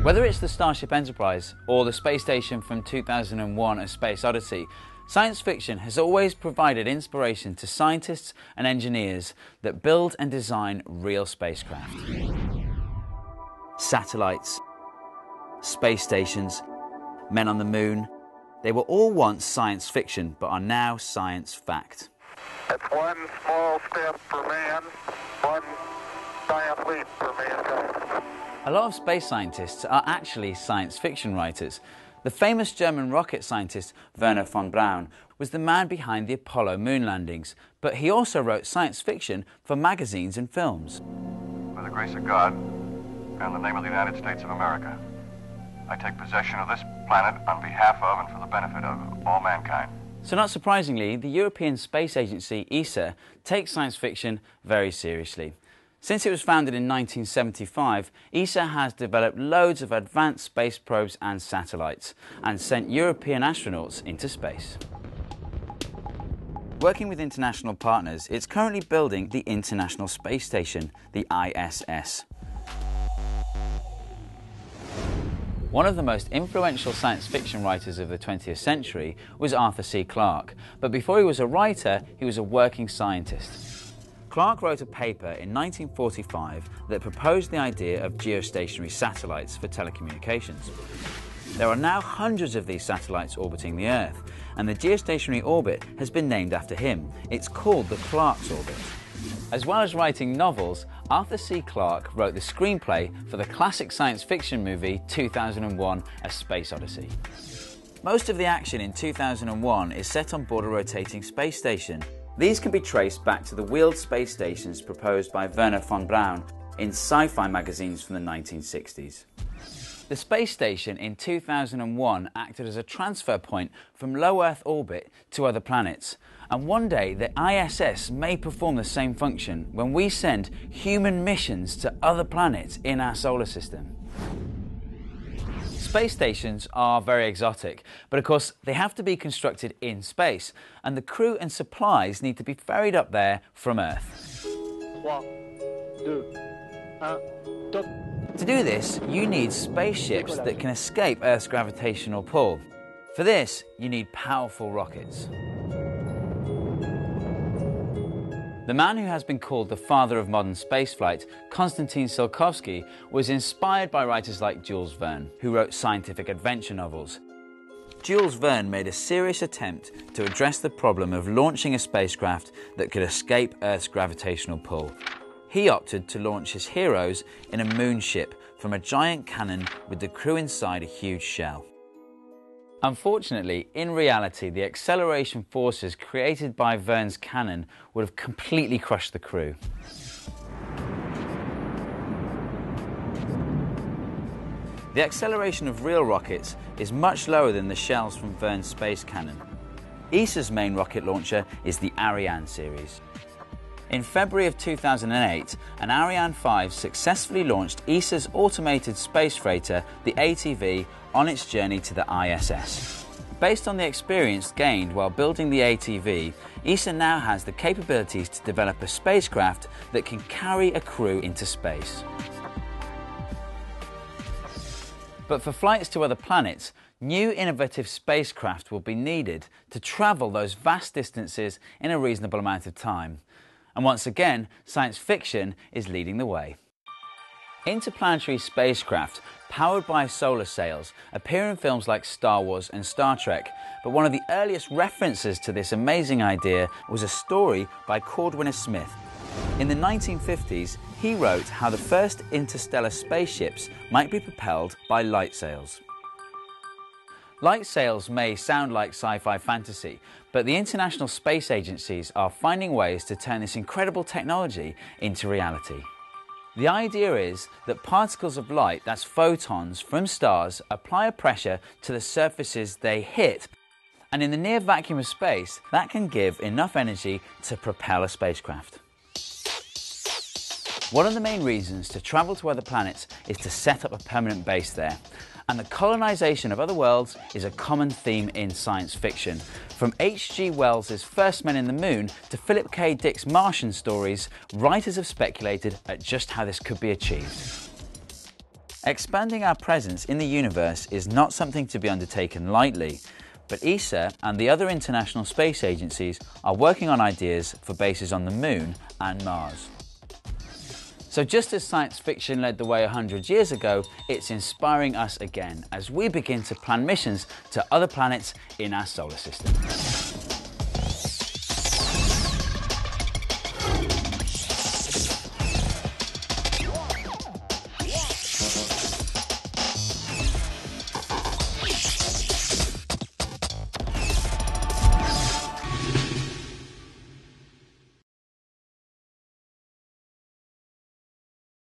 Whether it's the Starship Enterprise or the space station from 2001: A Space Odyssey, science fiction has always provided inspiration to scientists and engineers that build and design real spacecraft. Satellites, space stations, men on the moon, they were all once science fiction but are now science fact. It's one small step for man, one giant leap for mankind. A lot of space scientists are actually science fiction writers. The famous German rocket scientist Wernher von Braun was the man behind the Apollo moon landings, but he also wrote science fiction for magazines and films. By the grace of God and the name of the United States of America, I take possession of this planet on behalf of and for the benefit of all mankind. So not surprisingly, the European Space Agency, ESA, takes science fiction very seriously. Since it was founded in 1975, ESA has developed loads of advanced space probes and satellites, and sent European astronauts into space. Working with international partners, it's currently building the International Space Station, the ISS. One of the most influential science fiction writers of the 20th century was Arthur C. Clarke, but before he was a writer, he was a working scientist. Clarke wrote a paper in 1945 that proposed the idea of geostationary satellites for telecommunications. There are now hundreds of these satellites orbiting the Earth, and the geostationary orbit has been named after him. It's called the Clarke's orbit. As well as writing novels, Arthur C. Clarke wrote the screenplay for the classic science fiction movie 2001: A Space Odyssey. Most of the action in 2001 is set on board a rotating space station. These can be traced back to the wheeled space stations proposed by Wernher von Braun in sci-fi magazines from the 1960s. The space station in 2001 acted as a transfer point from low Earth orbit to other planets, and one day the ISS may perform the same function when we send human missions to other planets in our solar system. Space stations are very exotic, but of course they have to be constructed in space, and the crew and supplies need to be ferried up there from Earth. 3, 2, 1, top. To do this, you need spaceships that can escape Earth's gravitational pull. For this, you need powerful rockets. The man who has been called the father of modern spaceflight, Konstantin Tsiolkovsky, was inspired by writers like Jules Verne, who wrote scientific adventure novels. Jules Verne made a serious attempt to address the problem of launching a spacecraft that could escape Earth's gravitational pull. He opted to launch his heroes in a moonship from a giant cannon with the crew inside a huge shell. Unfortunately, in reality, the acceleration forces created by Verne's cannon would have completely crushed the crew. The acceleration of real rockets is much lower than the shells from Verne's space cannon. ESA's main rocket launcher is the Ariane series. In February of 2008, an Ariane 5 successfully launched ESA's automated space freighter, the ATV, on its journey to the ISS. Based on the experience gained while building the ATV, ESA now has the capabilities to develop a spacecraft that can carry a crew into space. But for flights to other planets, new innovative spacecraft will be needed to travel those vast distances in a reasonable amount of time. And once again, science fiction is leading the way. Interplanetary spacecraft powered by solar sails appear in films like Star Wars and Star Trek, but one of the earliest references to this amazing idea was a story by Cordwainer Smith. In the 1950s, he wrote how the first interstellar spaceships might be propelled by light sails. Light sails may sound like sci-fi fantasy, but the international space agencies are finding ways to turn this incredible technology into reality. The idea is that particles of light, that's photons, from stars apply a pressure to the surfaces they hit, and in the near vacuum of space, that can give enough energy to propel a spacecraft. One of the main reasons to travel to other planets is to set up a permanent base there. And the colonization of other worlds is a common theme in science fiction. From H.G. Wells' First Men in the Moon to Philip K. Dick's Martian stories, writers have speculated at just how this could be achieved. Expanding our presence in the universe is not something to be undertaken lightly, but ESA and the other international space agencies are working on ideas for bases on the Moon and Mars. So just as science fiction led the way 100 years ago, it's inspiring us again as we begin to plan missions to other planets in our solar system.